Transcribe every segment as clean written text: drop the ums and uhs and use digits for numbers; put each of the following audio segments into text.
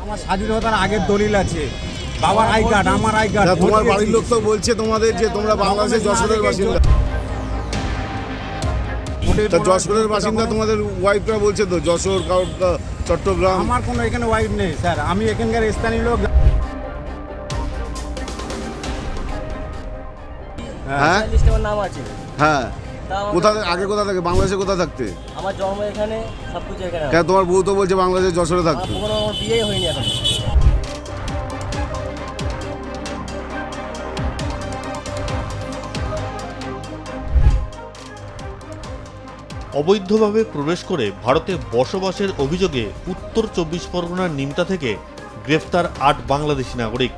আমার স্বাধীনতার আগের দলিল আছে, বাবার আই কার্ড, আমার আই কার্ড। তোমার বাড়ির লোক তো বলছে তোমাদের যে তোমরা বাংলাদেশের যশোরের বাসিন্দা। যশোরের বাসিন্দা তোমাদের ওয়াইফরা বলছে তো, যশোর চট্টগ্রাম। আমার কোনো এখানে ওয়াইফ নেই স্যার, আমি এখানকার স্থানীয় লোক। হ্যাঁ লিস্টে নাম আছে। হ্যাঁ, আগে কোথা থেকে, বাংলাদেশে কোথা থাকতে? আমার জন্ম এখানে, সবকিছু এখানে। কেন তোমার বউ তো বলছে বাংলাদেশের যশোরে থাকতে। আমার বিয়ে হয়নি এখন। অবৈধভাবে প্রবেশ করে ভারতে বসবাসের অভিযোগে উত্তর 24 পরগনার নিমতা থেকে গ্রেফতার 8 বাংলাদেশি নাগরিক।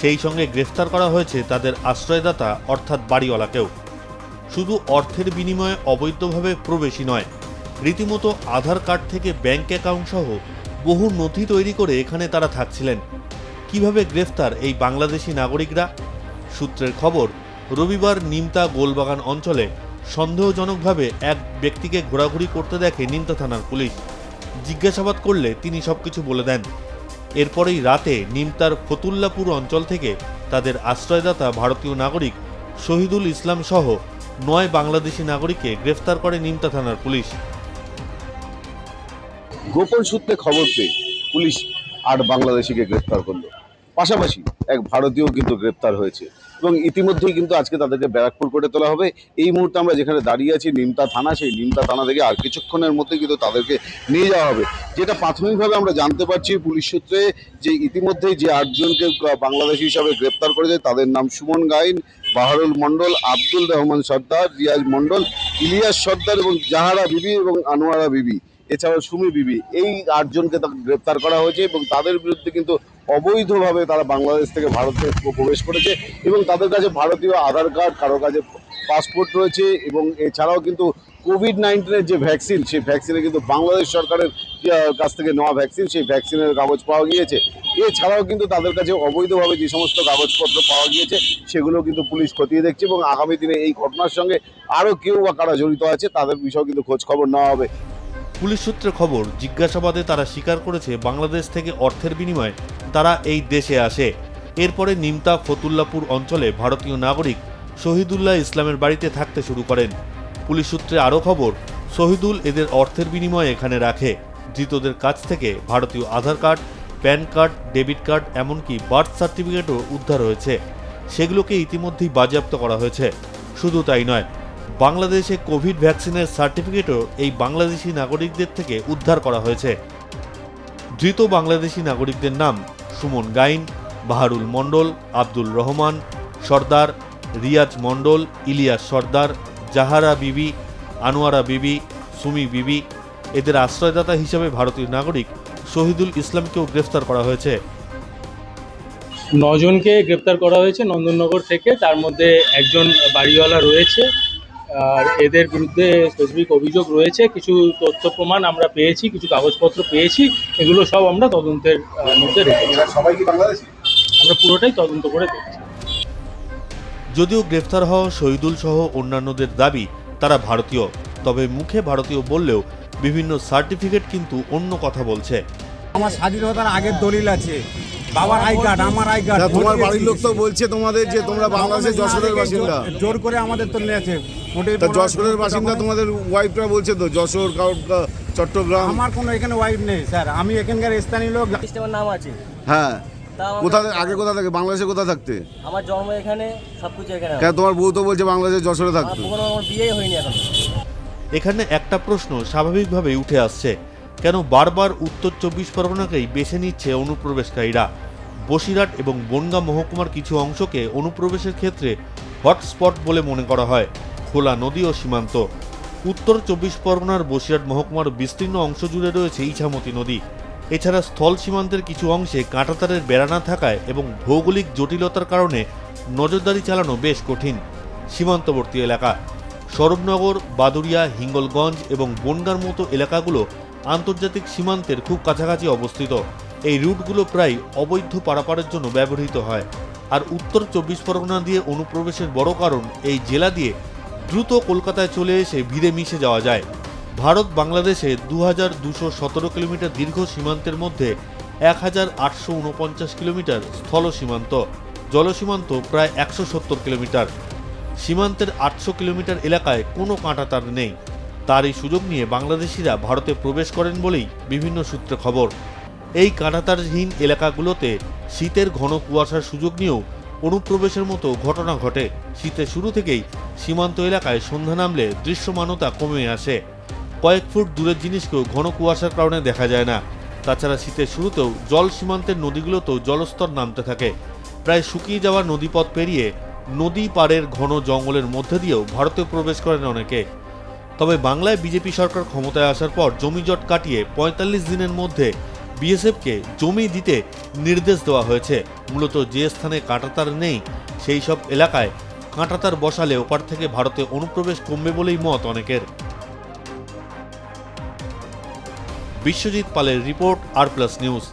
সেই সঙ্গে গ্রেফতার করা হয়েছে তাদের আশ্রয়দাতা অর্থাৎ বাড়িওয়ালাকেও। শুধু অর্থের বিনিময়ে অবৈধভাবে প্রবেশই নয়, রীতিমতো আধার কার্ড থেকে ব্যাংক অ্যাকাউন্ট সহ বহু নথি তৈরি করে এখানে তারা থাকছিলেন। কিভাবে গ্রেফতার এই বাংলাদেশি নাগরিকরা? সূত্রের খবর, রবিবার নিমতা গোলবাগান অঞ্চলে সন্দেহজনকভাবে এক ব্যক্তিকে ঘোরাঘুরি করতে দেখে নিমতা থানার পুলিশ। জিজ্ঞাসাবাদ করলে তিনি সবকিছু বলে দেন। এরপরেই রাতে নিমতার ফতুল্লাপুর অঞ্চল থেকে তাদের আশ্রয়দাতা ভারতীয় নাগরিক শহীদুল ইসলাম সহ 9 বাংলাদেশি নাগরিককে গ্রেফতার করে নিমতা থানার পুলিশ। গোপন সূত্রে খবর পেয়ে পুলিশ 8 বাংলাদেশিকে গ্রেফতার করলো। পাশাপাশি এক ভারতীয় কিন্তু গ্রেফতার হয়েছে এবং ইতিমধ্যেই কিন্তু আজকে তাদেরকে ব্যারাকপুর কোর্টে তোলা হবে। এই মুহূর্তে আমরা যেখানে দাঁড়িয়ে আছি নিমতা থানা, সেই নিমতা থানা থেকে আর কিছুক্ষণের মধ্যে কিন্তু তাদেরকে নিয়ে যাওয়া হবে। যেটা প্রাথমিকভাবে আমরা জানতে পারছি পুলিশ সূত্রে, যে ইতিমধ্যেই যে 8 জনকে বাংলাদেশি হিসাবে গ্রেফতার করেছে তাদের নাম সুমন গাইন, বাহারুল মণ্ডল, আব্দুল রহমান সর্দার, রিয়াজ মণ্ডল, ইলিয়াস সর্দার এবং জাহারা বিবি এবং আনোয়ারা বিবি, এছাড়াও সুমি বিবি। এই 8 জনকে গ্রেপ্তার করা হয়েছে এবং তাদের বিরুদ্ধে কিন্তু অবৈধভাবে তারা বাংলাদেশ থেকে ভারতে প্রবেশ করেছে এবং তাদের কাছে ভারতীয় আধার কার্ড, কারো কাছে পাসপোর্ট রয়েছে এবং এছাড়াও কিন্তু কোভিড-19-এর যে ভ্যাকসিন, সেই ভ্যাকসিনে কিন্তু বাংলাদেশ সরকারের কাছ থেকে নেওয়া ভ্যাকসিন, সেই ভ্যাকসিনের কাগজ পাওয়া গিয়েছে। এছাড়াও কিন্তু তাদের কাছে অবৈধভাবে যে সমস্ত কাগজপত্র পাওয়া গিয়েছে সেগুলো কিন্তু পুলিশ খতিয়ে দেখছে এবং আগামী দিনে এই ঘটনার সঙ্গে আরও কেউ বা কারা জড়িত আছে তাদের বিষয়েও কিন্তু খোঁজ খবর নেওয়া হবে। পুলিশ সূত্রে খবর, জিজ্ঞাসাবাদে তারা স্বীকার করেছে বাংলাদেশ থেকে অর্থের বিনিময়ে তারা এই দেশে আসে। এরপরে নিমতা ফতুল্লাপুর অঞ্চলে ভারতীয় নাগরিক শহীদুল্লাহ ইসলামের বাড়িতে থাকতে শুরু করেন। পুলিশ সূত্রে আরও খবর, শহীদুল এদের অর্থের বিনিময়ে এখানে রাখে। ধৃতদের কাছ থেকে ভারতীয় Aadhaar card, PAN card, debit card, এমনকি বার্থ সার্টিফিকেটও উদ্ধার হয়েছে। সেগুলোকে ইতিমধ্যেই বাজেয়াপ্ত করা হয়েছে। শুধু তাই নয়, বাংলাদেশে কোভিড ভ্যাকসিনের সার্টিফিকেটও এই বাংলাদেশি নাগরিকদের থেকে উদ্ধার করা হয়েছে। ধৃত বাংলাদেশি নাগরিকদের নাম সুমন গাইন, বাহারুল মণ্ডল, আব্দুল রহমান সর্দার, রিয়াজ মণ্ডল, ইলিয়াস সর্দার, জাহারা বিবি, আনোয়ারা বিবি, সুমি বিবি। এদের আশ্রয়দাতা হিসেবে ভারতীয় নাগরিক শহীদুল ইসলামকেও গ্রেফতার করা হয়েছে। 9 জনকে গ্রেপ্তার করা হয়েছে নন্দননগর থেকে, তার মধ্যে একজন বাড়িওয়ালা রয়েছে। আর এদের বিরুদ্ধে স্পেসিফিক অভিযোগ রয়েছে, কিছু তথ্য প্রমাণ আমরা পেয়েছি, কিছু কাগজপত্র পেয়েছি, এগুলো সব আমরা তদন্তের মধ্যে রেখেছি। সবাই কি বাংলাদেশি? আমরা পুরোটাই তদন্ত করে দেখছি। যদিও গ্রেফতার হওয়া শহীদুল সহ অন্যান্যদের দাবি তারা ভারতীয়, তবে মুখে ভারতীয় বললেও বিভিন্ন সার্টিফিকেট কিন্তু অন্য কথা বলছে। আমার স্বাধীনতার আগের দলিল আছে, বাবার আই কার্ড, আমার আই কার্ড। তোমার বাড়ির লোক তো বলছে তোমাদের যে তোমরা বাংলাদেশের যশোরের বাসিন্দা। জোর করে আমাদের তো নিয়েছে। যশোরের বাসিন্দা তোমাদের ওয়াইফরা বলছে তো, যশোর চট্টগ্রাম। আমার কোনো এখানে ওয়াইফ নেই স্যার, আমি এখানকার স্থানীয় লোক। লিস্টে নাম আছে। হ্যাঁ, আগে কোথা থেকে, বাংলাদেশে কোথা থাকতে? আমার জন্ম এখানে, সবকিছু এখানে। কেন তোমার বউ তো বলছে বাংলাদেশের যশোরে থাকতে। আমার বিয়ে হয়নি এখন। এখানে একটা প্রশ্ন স্বাভাবিকভাবেই উঠে আসছে, কেন বারবার উত্তর 24 পরগনাকেই বেছে নিচ্ছে অনুপ্রবেশকারীরা? বসিরহাট এবং বনগাঁ মহকুমার কিছু অংশকে অনুপ্রবেশের ক্ষেত্রে হটস্পট বলে মনে করা হয়। খোলা নদী ও সীমান্ত। উত্তর 24 পরগনার বসিরহাট মহকুমার বিস্তীর্ণ অংশ জুড়ে রয়েছে ইছামতি নদী। এছাড়া স্থল সীমান্তের কিছু অংশে কাঁটাতারের বেড়া না থাকায় এবং ভৌগোলিক জটিলতার কারণে নজরদারি চালানো বেশ কঠিন। সীমান্তবর্তী এলাকা সরবনগর, বাদুড়িয়া, হিঙ্গলগঞ্জ এবং বনগাঁর মতো এলাকাগুলো আন্তর্জাতিক সীমান্তের খুব কাছাকাছি অবস্থিত। এই রুটগুলো প্রায় অবৈধ পারাপারের জন্য ব্যবহৃত হয়। আর উত্তর 24 পরগনা দিয়ে অনুপ্রবেশের বড় কারণ, এই জেলা দিয়ে দ্রুত কলকাতায় চলে এসে ভিড়ে মিশে যাওয়া যায়। ভারত বাংলাদেশে 2217 কিলোমিটার দীর্ঘ সীমান্তের মধ্যে 1849 কিলোমিটার স্থল সীমান্ত, জলসীমান্ত প্রায় 170 কিলোমিটার। সীমান্তের 800 কিলোমিটার এলাকায় কোনো কাঁটাতার নেই। তারই সুযোগ নিয়ে বাংলাদেশিরা ভারতে প্রবেশ করেন বলেই বিভিন্ন সূত্রে খবর। এই কাঁটাতারহীন এলাকাগুলোতে শীতের ঘন কুয়াশার সুযোগ নিয়েও অনুপ্রবেশের মতো ঘটনা ঘটে। শীতের শুরু থেকেই সীমান্ত এলাকায় সন্ধ্যা নামলে দৃশ্যমানতা কমে আসে। কয়েক ফুট দূরের জিনিসকেও ঘন কুয়াশার কারণে দেখা যায় না। তাছাড়া শীতের শুরুতেও জল সীমান্তের নদীগুলোতেও জলস্তর নামতে থাকে। প্রায় শুকিয়ে যাওয়া নদীপথ পেরিয়ে নদী পাড়ের ঘন জঙ্গলের মধ্যে দিয়েও ভারতে প্রবেশ করেন অনেকে। তবে বাংলায় বিজেপি সরকার ক্ষমতায় আসার পর জমিজট কাটিয়ে 45 দিনের মধ্যে বিএসএফকে জমি দিতে নির্দেশ দেওয়া হয়েছে। মূলত যে স্থানে কাঁটাতার নেই সেই সব এলাকায় কাঁটাতার বসালে ওপার থেকে ভারতে অনুপ্রবেশ কমবে বলেই মত অনেকের। বিশ্বজিৎ পালের রিপোর্ট, আর প্লাস নিউজ।